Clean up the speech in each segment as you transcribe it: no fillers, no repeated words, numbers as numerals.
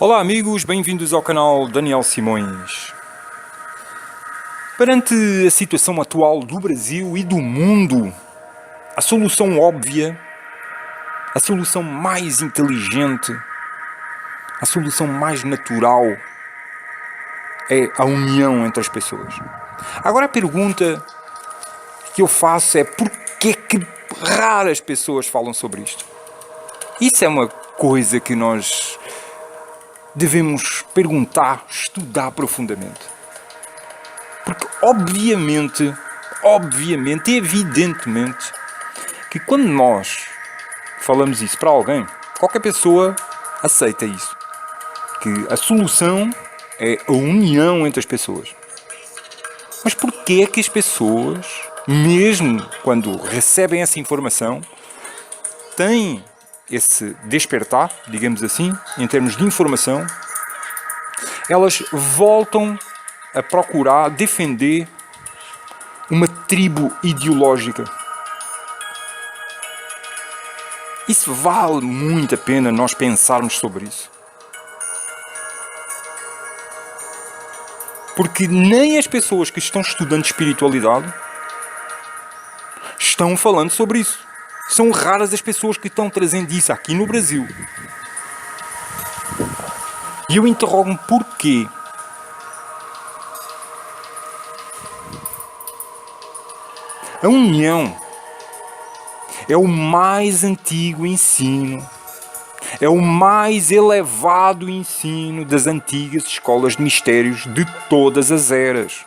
Olá amigos, bem-vindos ao canal Daniel Simões. Perante a situação atual do Brasil e do mundo, a solução óbvia, a solução mais inteligente, a solução mais natural é a união entre as pessoas. Agora a pergunta que eu faço é porquê que raras pessoas falam sobre isto? Isso é uma coisa que nós devemos perguntar, estudar profundamente. Porque obviamente, evidentemente, que quando nós falamos isso para alguém, qualquer pessoa aceita isso. Que a solução é a união entre as pessoas. Mas porquê é que as pessoas, mesmo quando recebem essa informação, têm esse despertar, digamos assim, em termos de informação, elas voltam a procurar defender uma tribo ideológica? Isso vale muito a pena nós pensarmos sobre isso. Porque nem as pessoas que estão estudando espiritualidade estão falando sobre isso. São raras as pessoas que estão trazendo isso aqui no Brasil. E eu interrogo-me porquê. A união é o mais antigo ensino, é o mais elevado ensino das antigas escolas de mistérios de todas as eras.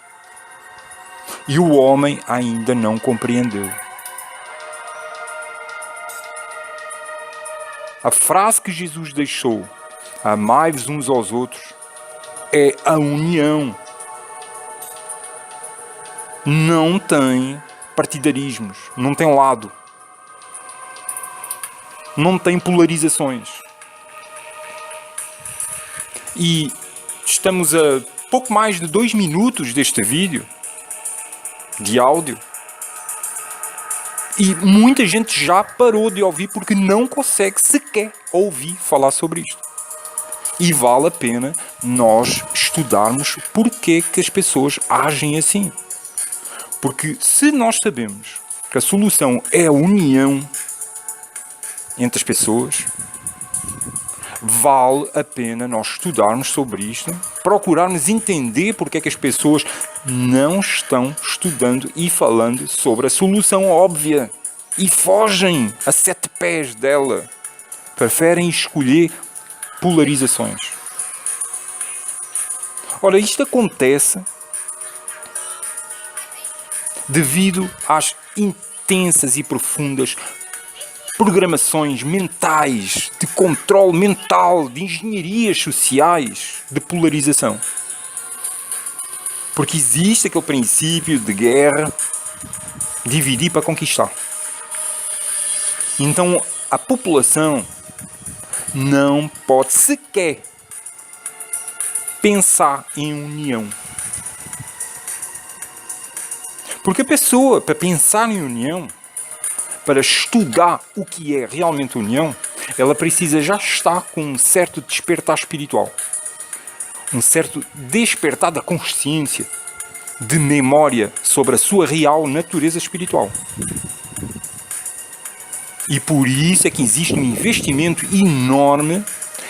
E o homem ainda não compreendeu. A frase que Jesus deixou, amai-vos uns aos outros, é a união. Não tem partidarismos, não tem lado. Não tem polarizações. E estamos a pouco mais de 2 minutos deste vídeo, de áudio, e muita gente já parou de ouvir porque não consegue sequer ouvir falar sobre isto. E vale a pena nós estudarmos porque que as pessoas agem assim. Porque se nós sabemos que a solução é a união entre as pessoas, vale a pena nós estudarmos sobre isto, procurarmos entender porque é que as pessoas não estão estudando e falando sobre a solução óbvia e fogem a 7 pés dela. Preferem escolher polarizações. Ora, isto acontece devido às intensas e profundas programações mentais, de controle mental, de engenharias sociais, de polarização. Porque existe aquele princípio de guerra, dividir para conquistar. Então a população não pode sequer pensar em união. Porque a pessoa, para pensar em união, para estudar o que é realmente união, ela precisa já estar com um certo despertar espiritual. Um certo despertar da consciência, de memória sobre a sua real natureza espiritual. E por isso é que existe um investimento enorme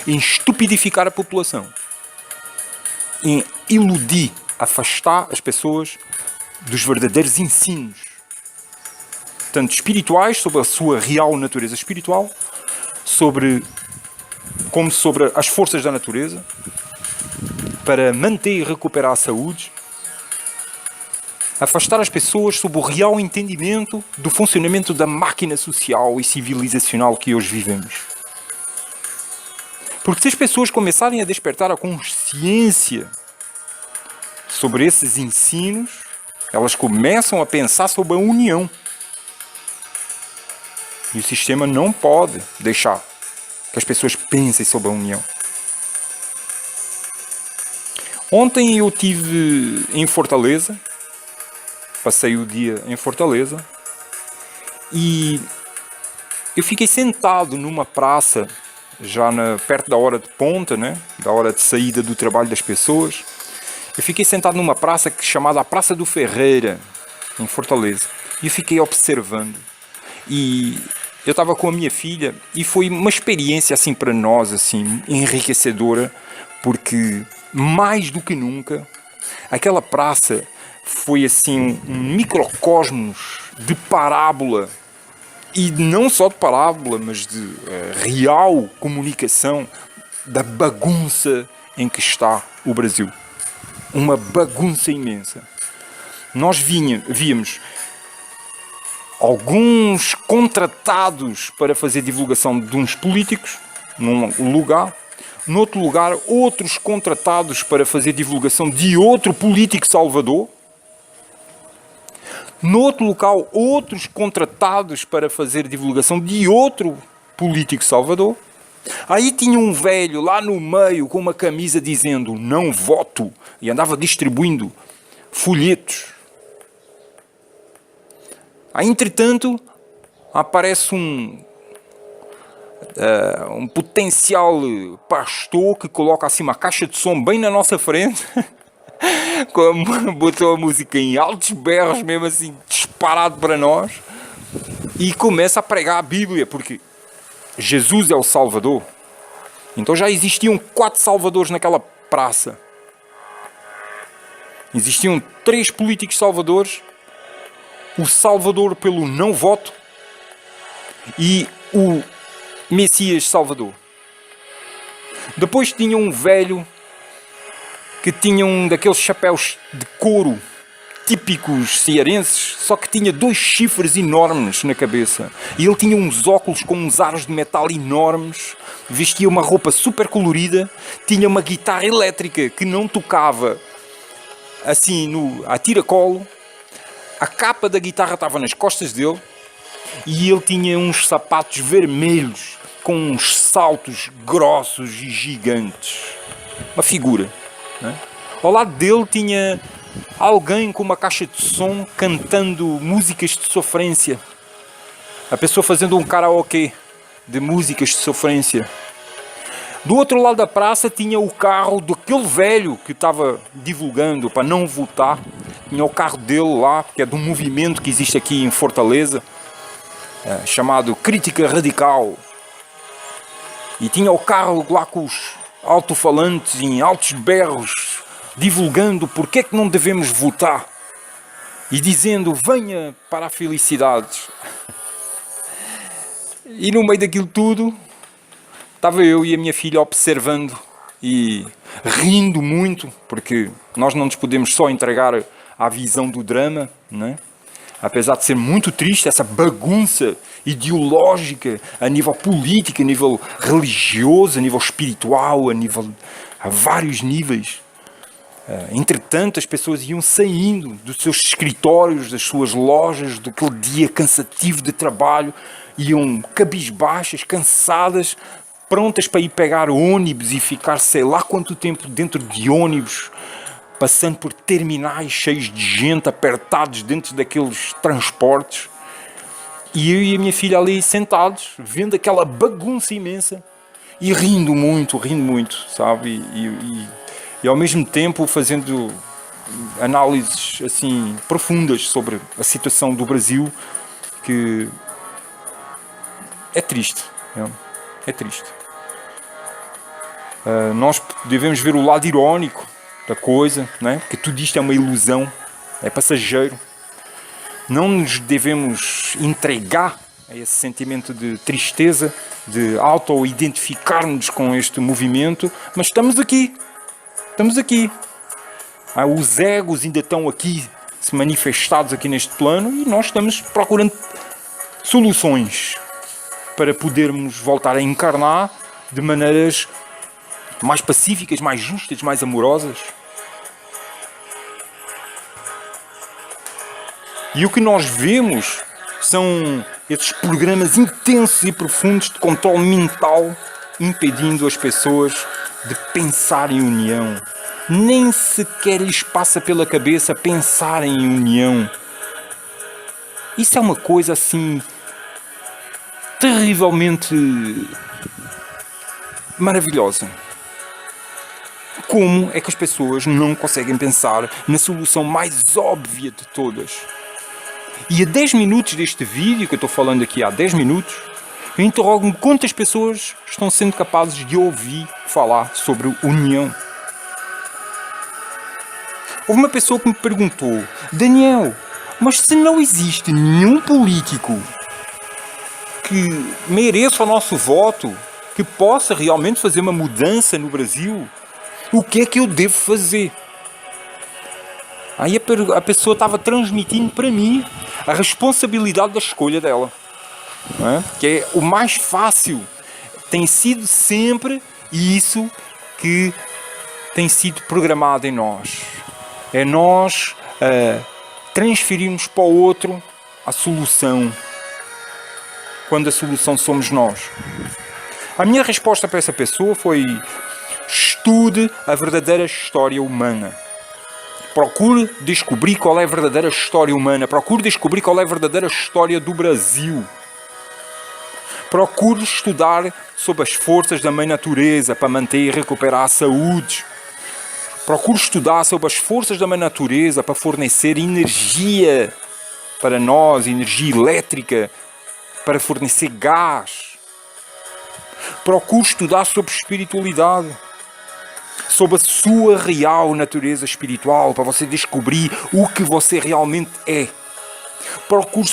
em estupidificar a população. Em iludir, afastar as pessoas dos verdadeiros ensinos, tanto espirituais, sobre a sua real natureza espiritual, como sobre as forças da natureza, para manter e recuperar a saúde, afastar as pessoas sobre o real entendimento do funcionamento da máquina social e civilizacional que hoje vivemos. Porque se as pessoas começarem a despertar a consciência sobre esses ensinos, elas começam a pensar sobre a união. E o sistema não pode deixar que as pessoas pensem sobre a união. Ontem eu estive em Fortaleza, passei o dia em Fortaleza, e eu fiquei sentado numa praça já perto da hora de ponta, né? Da hora de saída do trabalho das pessoas. Eu fiquei sentado numa praça chamada a Praça do Ferreira, em Fortaleza. E eu fiquei observando. E eu estava com a minha filha e foi uma experiência assim para nós assim enriquecedora, porque mais do que nunca aquela praça foi assim um microcosmos de parábola, e não só de parábola, mas de real comunicação da bagunça em que está o Brasil. Uma bagunça imensa. Nós víamos alguns contratados para fazer divulgação de uns políticos num lugar, noutro lugar outros contratados para fazer divulgação de outro político salvador, noutro local outros contratados para fazer divulgação de outro político salvador. Aí tinha um velho lá no meio com uma camisa dizendo não voto e andava distribuindo folhetos. Aí, entretanto, aparece um potencial pastor que coloca assim uma caixa de som bem na nossa frente, botou a música em altos berros, mesmo assim, disparado para nós, e começa a pregar a Bíblia, porque Jesus é o Salvador. Então já existiam 4 salvadores naquela praça. Existiam 3 políticos salvadores, o Salvador pelo não voto e o Messias Salvador. Depois tinha um velho que tinha um daqueles chapéus de couro típicos cearenses, só que tinha 2 chifres enormes na cabeça. E ele tinha uns óculos com uns aros de metal enormes, vestia uma roupa super colorida, tinha uma guitarra elétrica que não tocava assim a tiracolo. A capa da guitarra estava nas costas dele e ele tinha uns sapatos vermelhos com uns saltos grossos e gigantes. Uma figura, né? Ao lado dele tinha alguém com uma caixa de som cantando músicas de sofrência. A pessoa fazendo um karaokê de músicas de sofrência. Do outro lado da praça tinha o carro daquele velho que estava divulgando para não votar. Tinha o carro dele lá, que é de um movimento que existe aqui em Fortaleza, chamado Crítica Radical. E tinha o carro lá com os alto-falantes em altos berros, divulgando porque é que não devemos votar. E dizendo, venha para a felicidade. E no meio daquilo tudo, estava eu e a minha filha observando e rindo muito, porque nós não nos podemos só entregar à visão do drama, né? Apesar de ser muito triste essa bagunça ideológica a nível político, a nível religioso, a nível espiritual, a vários níveis. Entretanto, as pessoas iam saindo dos seus escritórios, das suas lojas, daquele dia cansativo de trabalho, iam cabisbaixas, cansadas, prontas para ir pegar ônibus e ficar sei lá quanto tempo dentro de ônibus, passando por terminais cheios de gente, apertados dentro daqueles transportes. E eu e a minha filha ali sentados, vendo aquela bagunça imensa e rindo muito, sabe? E ao mesmo tempo fazendo análises assim profundas sobre a situação do Brasil, que é triste, é triste. Nós devemos ver o lado irónico da coisa, né? Porque tudo isto é uma ilusão, é passageiro. Não nos devemos entregar a esse sentimento de tristeza, de auto-identificarmos com este movimento, mas estamos aqui. Os egos ainda estão aqui, se manifestados aqui neste plano, e nós estamos procurando soluções para podermos voltar a encarnar de maneiras mais pacíficas, mais justas, mais amorosas. E o que nós vemos são esses programas intensos e profundos de controle mental, impedindo as pessoas de pensar em união. Nem sequer lhes passa pela cabeça pensar em união. Isso é uma coisa assim terrivelmente maravilhosa. Como é que as pessoas não conseguem pensar na solução mais óbvia de todas? E a 10 minutos deste vídeo, que eu estou falando aqui há 10 minutos, eu interrogo-me quantas pessoas estão sendo capazes de ouvir falar sobre união. Houve uma pessoa que me perguntou: Daniel, mas se não existe nenhum político que mereça o nosso voto, que possa realmente fazer uma mudança no Brasil, o que é que eu devo fazer? Aí a pessoa estava transmitindo para mim a responsabilidade da escolha dela. Não é? Que é o mais fácil. Tem sido sempre isso que tem sido programado em nós. É nós transferirmos para o outro a solução, quando a solução somos nós. A minha resposta para essa pessoa foi: estude a verdadeira história humana. Procure descobrir qual é a verdadeira história humana. Procure descobrir qual é a verdadeira história do Brasil. Procure estudar sobre as forças da mãe natureza para manter e recuperar a saúde. Procure estudar sobre as forças da mãe natureza para fornecer energia para nós, energia elétrica, para fornecer gás. Procure estudar sobre espiritualidade, sobre a sua real natureza espiritual, para você descobrir o que você realmente é. Procure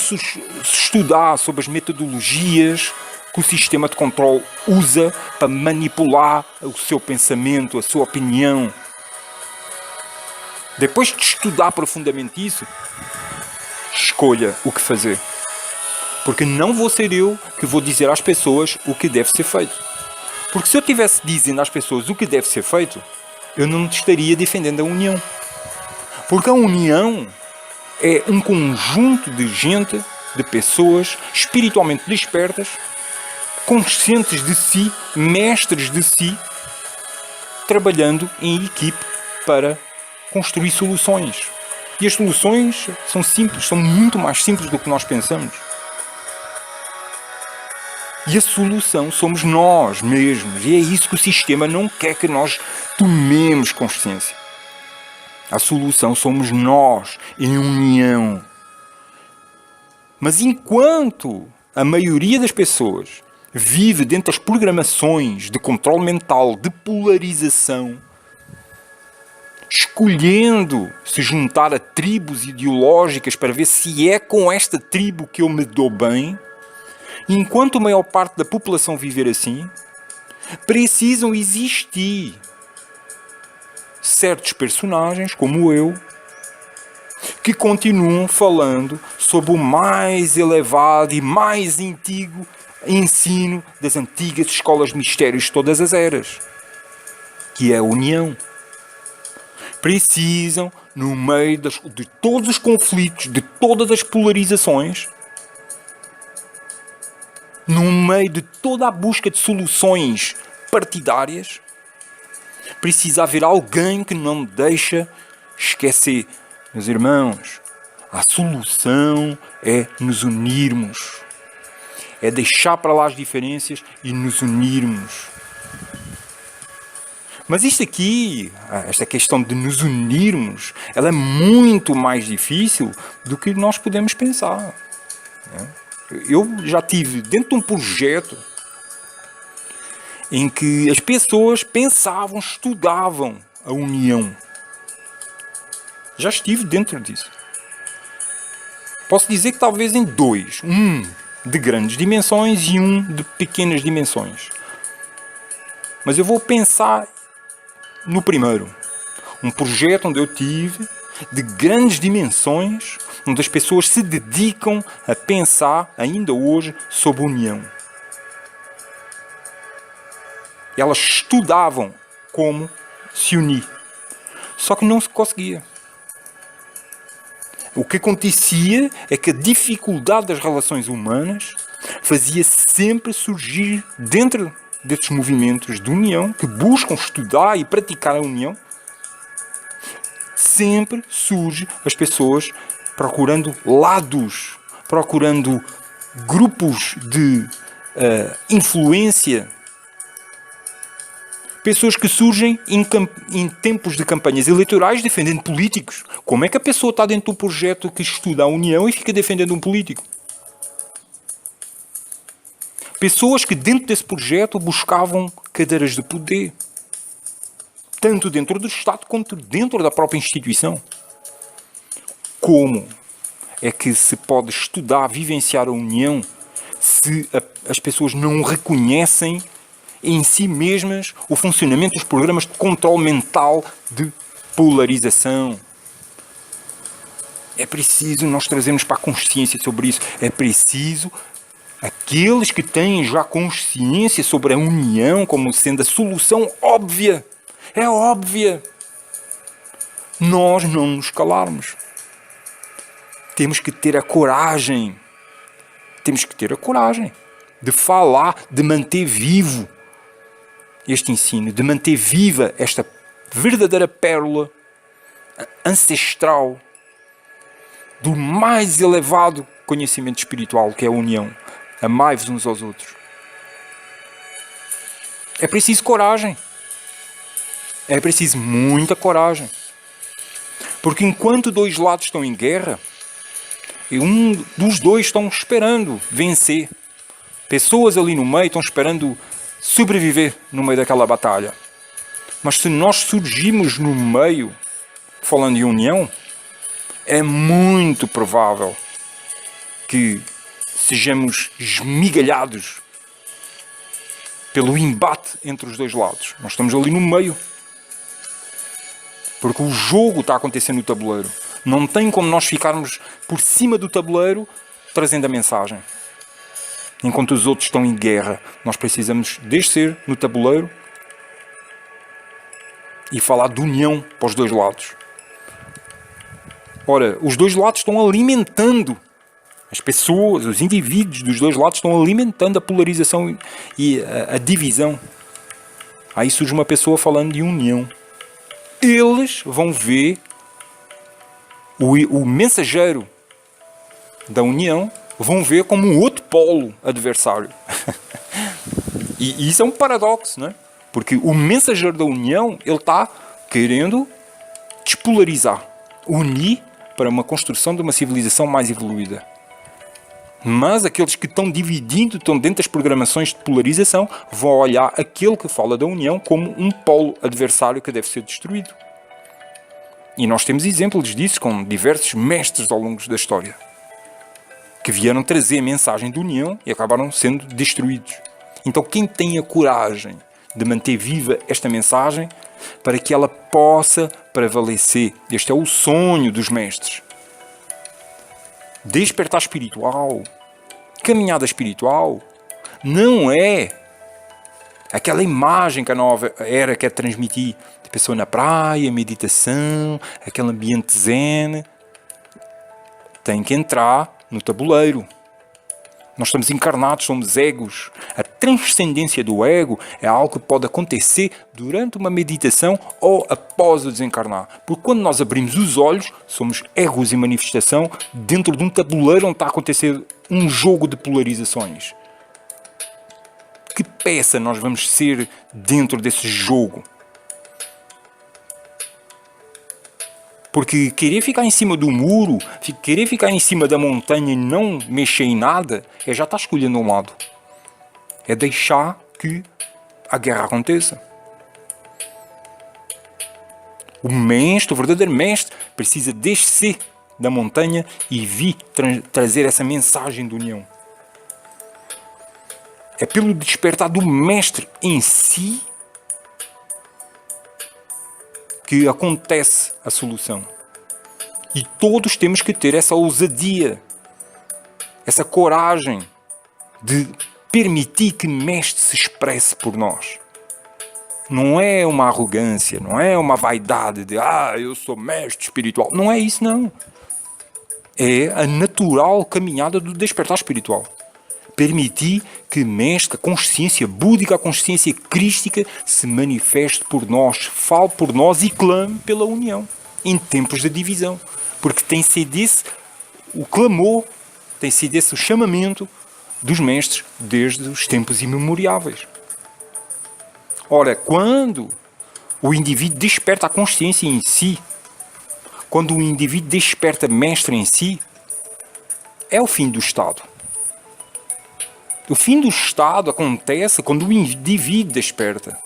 estudar sobre as metodologias que o sistema de controle usa para manipular o seu pensamento, a sua opinião. Depois de estudar profundamente isso, escolha o que fazer. Porque não vou ser eu que vou dizer às pessoas o que deve ser feito. Porque se eu estivesse dizendo às pessoas o que deve ser feito, eu não estaria defendendo a união. Porque a união é um conjunto de gente, de pessoas espiritualmente despertas, conscientes de si, mestres de si, trabalhando em equipe para construir soluções. E as soluções são simples, são muito mais simples do que nós pensamos. E a solução somos nós mesmos. E é isso que o sistema não quer que nós tomemos consciência. A solução somos nós, em união. Mas enquanto a maioria das pessoas vive dentro das programações de controle mental, de polarização, escolhendo se juntar a tribos ideológicas para ver se é com esta tribo que eu me dou bem, enquanto a maior parte da população viver assim, precisam existir certos personagens, como eu, que continuam falando sobre o mais elevado e mais antigo ensino das antigas escolas de mistérios de todas as eras, que é a união. Precisam, no meio de todos os conflitos, de todas as polarizações, no meio de toda a busca de soluções partidárias, precisa haver alguém que não deixa esquecer. Meus irmãos, a solução é nos unirmos. É deixar para lá as diferenças e nos unirmos. Mas isto aqui, esta questão de nos unirmos, ela é muito mais difícil do que nós podemos pensar. Eu já estive dentro de um projeto em que as pessoas pensavam, estudavam a união. Já estive dentro disso. Posso dizer que talvez em dois. Um de grandes dimensões e um de pequenas dimensões. Mas eu vou pensar no primeiro. Um projeto onde eu tive de grandes dimensões, onde as pessoas se dedicam a pensar ainda hoje sobre a união. Elas estudavam como se unir. Só que não se conseguia. O que acontecia é que a dificuldade das relações humanas fazia sempre surgir dentro desses movimentos de união que buscam estudar e praticar a união. Sempre surge as pessoas procurando lados, procurando grupos de influência Pessoas que surgem em tempos de campanhas eleitorais defendendo políticos. Como é que a pessoa está dentro do projeto que estuda a União e fica defendendo um político? Pessoas que dentro desse projeto buscavam cadeiras de poder. Tanto dentro do Estado quanto dentro da própria instituição. Como é que se pode estudar, vivenciar a União se as pessoas não reconhecem em si mesmas o funcionamento dos programas de controle mental de polarização? É preciso nós trazermos para a consciência sobre isso. É preciso aqueles que têm já consciência sobre a união como sendo a solução óbvia. É óbvia. Nós não nos calarmos. Temos que ter a coragem. Temos que ter a coragem de falar, de manter vivo este ensino, de manter viva esta verdadeira pérola ancestral do mais elevado conhecimento espiritual, que é a união. Amai-vos uns aos outros. É preciso coragem. É preciso muita coragem. Porque enquanto dois lados estão em guerra, e um dos dois estão esperando vencer. Pessoas ali no meio estão esperando sobreviver no meio daquela batalha. Mas se nós surgirmos no meio, falando de união, é muito provável que sejamos esmigalhados pelo embate entre os dois lados. Nós estamos ali no meio. Porque o jogo está acontecendo no tabuleiro. Não tem como nós ficarmos por cima do tabuleiro trazendo a mensagem. Enquanto os outros estão em guerra, nós precisamos descer no tabuleiro e falar de união para os dois lados. Ora, os dois lados estão alimentando as pessoas, os indivíduos dos dois lados estão alimentando a polarização e a divisão. Aí surge uma pessoa falando de união. Eles vão ver o mensageiro da união, vão ver como um outro polo adversário. E isso é um paradoxo, não é? Porque o mensageiro da união, ele está querendo despolarizar, unir para uma construção de uma civilização mais evoluída. Mas aqueles que estão dividindo, estão dentro das programações de polarização, vão olhar aquele que fala da união como um polo adversário que deve ser destruído. E nós temos exemplos disso com diversos mestres ao longo da história, que vieram trazer a mensagem de união e acabaram sendo destruídos. Então quem tem a coragem de manter viva esta mensagem para que ela possa prevalecer? Este é o sonho dos mestres. Despertar espiritual, caminhada espiritual, não é aquela imagem que a nova era quer transmitir de pessoa na praia, meditação, aquele ambiente zen. Tem que entrar no tabuleiro. Nós estamos encarnados, somos egos. A transcendência do ego é algo que pode acontecer durante uma meditação ou após o desencarnar. Porque quando nós abrimos os olhos, somos egos em manifestação dentro de um tabuleiro onde está a acontecer um jogo de polarizações. Que peça nós vamos ser dentro desse jogo? Porque querer ficar em cima do muro, querer ficar em cima da montanha e não mexer em nada, é já estar escolhendo um lado. É deixar que a guerra aconteça. O mestre, o verdadeiro mestre, precisa descer da montanha e vir trazer essa mensagem de união. É pelo despertar do mestre em si que acontece a solução. E todos temos que ter essa ousadia, essa coragem de permitir que o mestre se expresse por nós. Não é uma arrogância, não é uma vaidade de eu sou mestre espiritual. Não é isso, não. É a natural caminhada do despertar espiritual. Permitir que mestre, a consciência búdica, a consciência crística se manifeste por nós, fale por nós e clame pela união em tempos de divisão. Porque tem sido esse o clamor, tem sido esse o chamamento dos mestres desde os tempos imemoriáveis. Ora, quando o indivíduo desperta a consciência em si, quando o indivíduo desperta mestre em si, é o fim do Estado. O fim do Estado acontece quando o indivíduo desperta.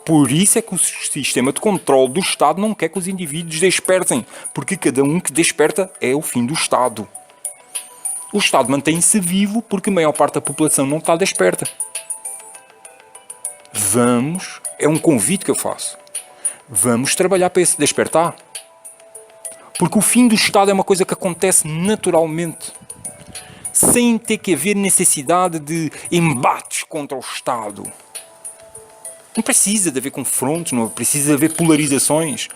Por isso é que o sistema de controle do Estado não quer que os indivíduos despertem, porque cada um que desperta é o fim do Estado. O Estado mantém-se vivo porque a maior parte da população não está desperta. É um convite que eu faço. Vamos trabalhar para esse despertar. Porque o fim do Estado é uma coisa que acontece naturalmente, sem ter que haver necessidade de embates contra o Estado. Não precisa de haver confrontos, não precisa de haver polarizações.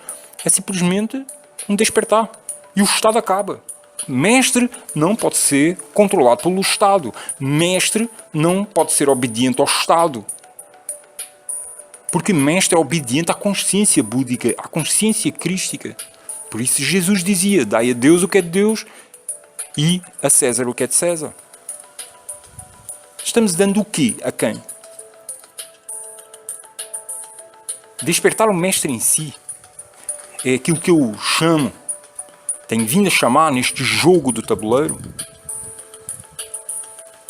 É simplesmente um despertar. E o Estado acaba. Mestre não pode ser controlado pelo Estado. Mestre não pode ser obediente ao Estado. Porque mestre é obediente à consciência búdica, à consciência crística. Por isso Jesus dizia, dai a Deus o que é de Deus e a César o que é de César. Estamos dando o quê a quem? Despertar o mestre em si é aquilo que eu chamo, tenho vindo a chamar neste jogo do tabuleiro,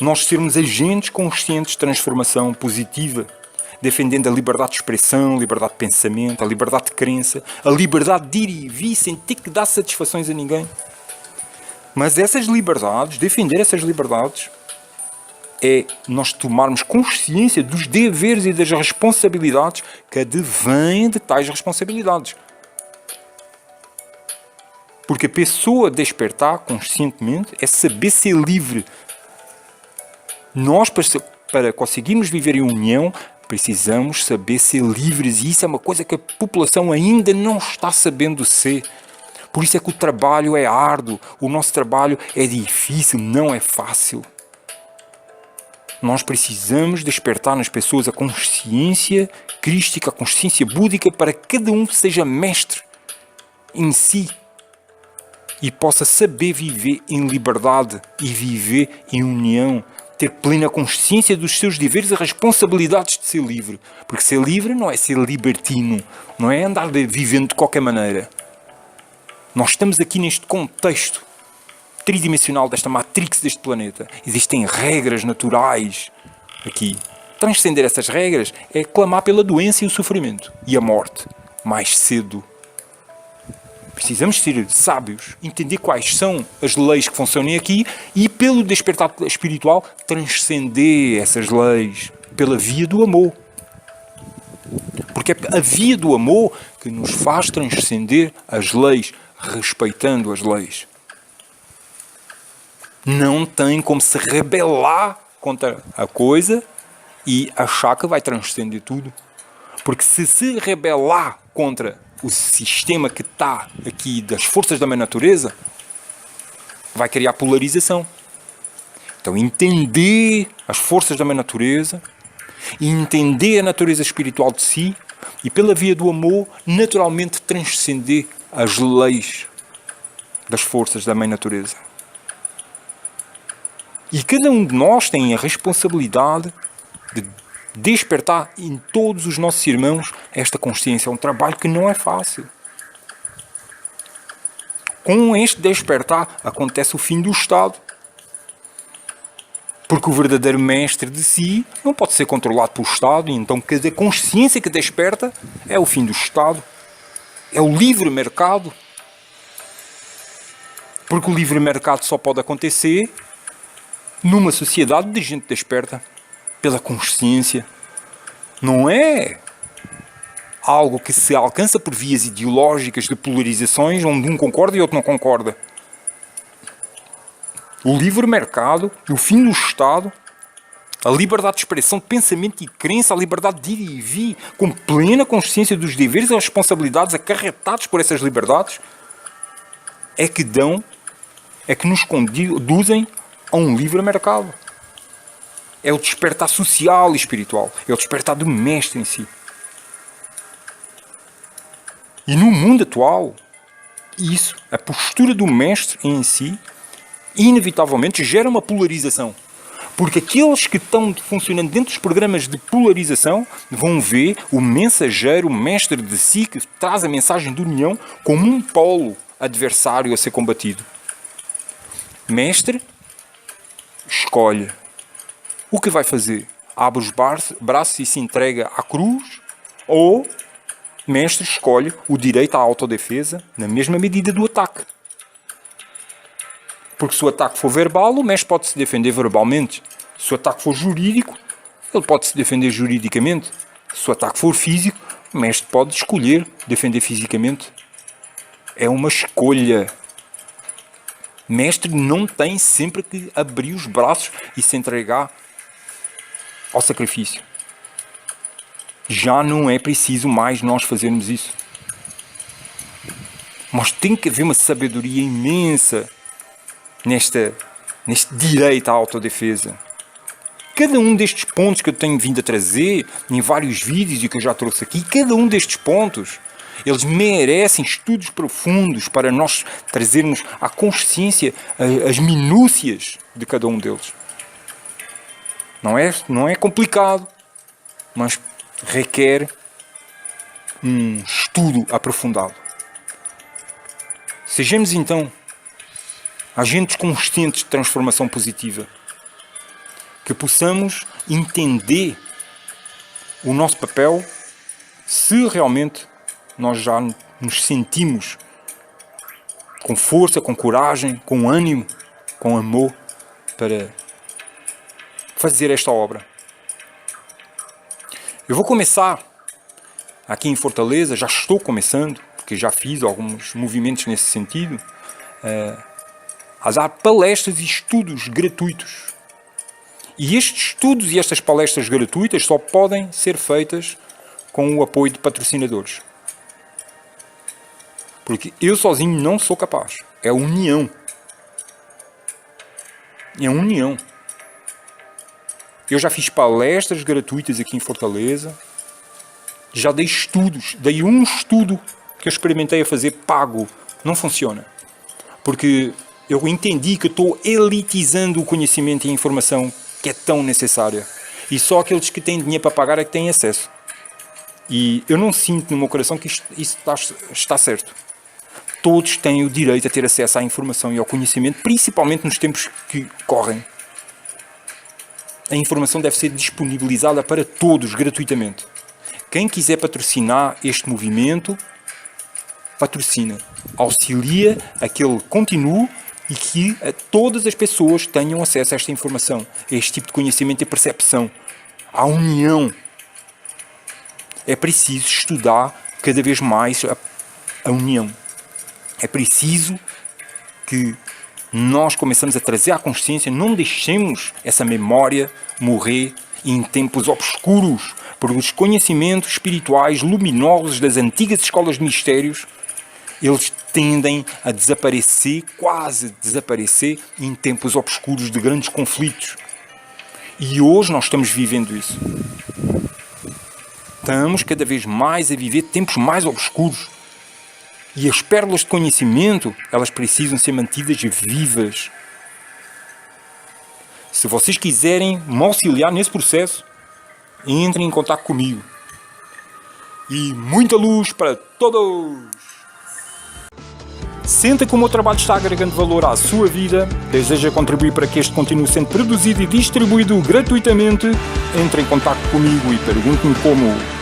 nós sermos agentes conscientes de transformação positiva, defendendo a liberdade de expressão, a liberdade de pensamento, a liberdade de crença, a liberdade de ir e vir sem ter que dar satisfações a ninguém. Mas essas liberdades, defender essas liberdades, é nós tomarmos consciência dos deveres e das responsabilidades que advêm de tais responsabilidades. Porque a pessoa despertar conscientemente é saber ser livre. Nós, para conseguirmos viver em união, precisamos saber ser livres, e isso é uma coisa que a população ainda não está sabendo ser. Por isso é que o trabalho é árduo, o nosso trabalho é difícil, não é fácil. Nós precisamos despertar nas pessoas a consciência crística, a consciência búdica, para que cada um seja mestre em si e possa saber viver em liberdade e viver em união, ter plena consciência dos seus deveres e responsabilidades de ser livre. Porque ser livre não é ser libertino, não é andar vivendo de qualquer maneira. Nós estamos aqui neste contexto tridimensional desta matrix deste planeta. Existem regras naturais aqui. Transcender essas regras é clamar pela doença e o sofrimento e a morte mais cedo. Precisamos ser sábios, entender quais são as leis que funcionam aqui e, pelo despertar espiritual, transcender essas leis pela via do amor. Porque é a via do amor que nos faz transcender as leis, respeitando as leis. Não tem como se rebelar contra a coisa e achar que vai transcender tudo. Porque se rebelar contra o sistema que está aqui das forças da minha natureza, vai criar polarização. Então, entender as forças da minha natureza e entender a natureza espiritual de si e, pela via do amor, naturalmente transcender as leis das forças da minha natureza. E cada um de nós tem a responsabilidade de despertar em todos os nossos irmãos esta consciência. É um trabalho que não é fácil. Com este despertar acontece o fim do Estado. Porque o verdadeiro mestre de si não pode ser controlado pelo Estado, e então cada consciência que desperta é o fim do Estado. É o livre mercado. Porque o livre mercado só pode acontecer numa sociedade de gente desperta pela consciência. Não é algo que se alcança por vias ideológicas de polarizações onde um concorda e outro não concorda. O livre mercado, o fim do Estado, a liberdade de expressão, de pensamento e crença, a liberdade de ir e vir, com plena consciência dos deveres e responsabilidades acarretados por essas liberdades, é que nos conduzem a um livre mercado. É o despertar social e espiritual. É o despertar do mestre em si. E no mundo atual, a postura do mestre em si, inevitavelmente gera uma polarização. Porque aqueles que estão funcionando dentro dos programas de polarização vão ver o mensageiro, o mestre de si, que traz a mensagem de união, como um polo adversário a ser combatido. Mestre escolhe o que vai fazer. Abre os braços e se entrega à cruz, ou mestre escolhe o direito à autodefesa na mesma medida do ataque. Porque se o ataque for verbal, o mestre pode se defender verbalmente. Se o ataque for jurídico, ele pode se defender juridicamente. Se o ataque for físico, o mestre pode escolher defender fisicamente. É uma escolha. Mestre não tem sempre que abrir os braços e se entregar ao sacrifício. Já não é preciso mais nós fazermos isso. Mas tem que haver uma sabedoria imensa neste direito à autodefesa. Cada um destes pontos que eu tenho vindo a trazer em vários vídeos e que eu já trouxe aqui, cada um destes pontos, eles merecem estudos profundos para nós trazermos à consciência as minúcias de cada um deles. Não é complicado, mas requer um estudo aprofundado. Sejamos então agentes conscientes de transformação positiva, que possamos entender o nosso papel se realmente nós já nos sentimos com força, com coragem, com ânimo, com amor para fazer esta obra. Eu vou começar aqui em Fortaleza, já estou começando, porque já fiz alguns movimentos nesse sentido, a dar palestras e estudos gratuitos. E estes estudos e estas palestras gratuitas só podem ser feitas com o apoio de patrocinadores. Porque eu sozinho não sou capaz. É a união. É a união. Eu já fiz palestras gratuitas aqui em Fortaleza. Já dei estudos. Dei um estudo que eu experimentei a fazer pago. Não funciona. Porque eu entendi que estou elitizando o conhecimento e a informação que é tão necessária. E só aqueles que têm dinheiro para pagar é que têm acesso. E eu não sinto no meu coração que isso está certo. Todos têm o direito a ter acesso à informação e ao conhecimento, principalmente nos tempos que correm. A informação deve ser disponibilizada para todos, gratuitamente. Quem quiser patrocinar este movimento, patrocina. Auxilia a que ele continue e que todas as pessoas tenham acesso a esta informação, a este tipo de conhecimento e percepção. À união. É preciso estudar cada vez mais a união. É preciso que nós começamos a trazer à consciência, não deixemos essa memória morrer em tempos obscuros, porque os conhecimentos espirituais luminosos das antigas escolas de mistérios, eles tendem a desaparecer, quase desaparecer, em tempos obscuros de grandes conflitos. E hoje nós estamos vivendo isso. Estamos cada vez mais a viver tempos mais obscuros. E as pérolas de conhecimento, elas precisam ser mantidas vivas. Se vocês quiserem me auxiliar nesse processo, entrem em contato comigo. E muita luz para todos! Senta que o meu trabalho está agregando valor à sua vida, deseja contribuir para que este continue sendo produzido e distribuído gratuitamente, entre em contato comigo e pergunte-me como.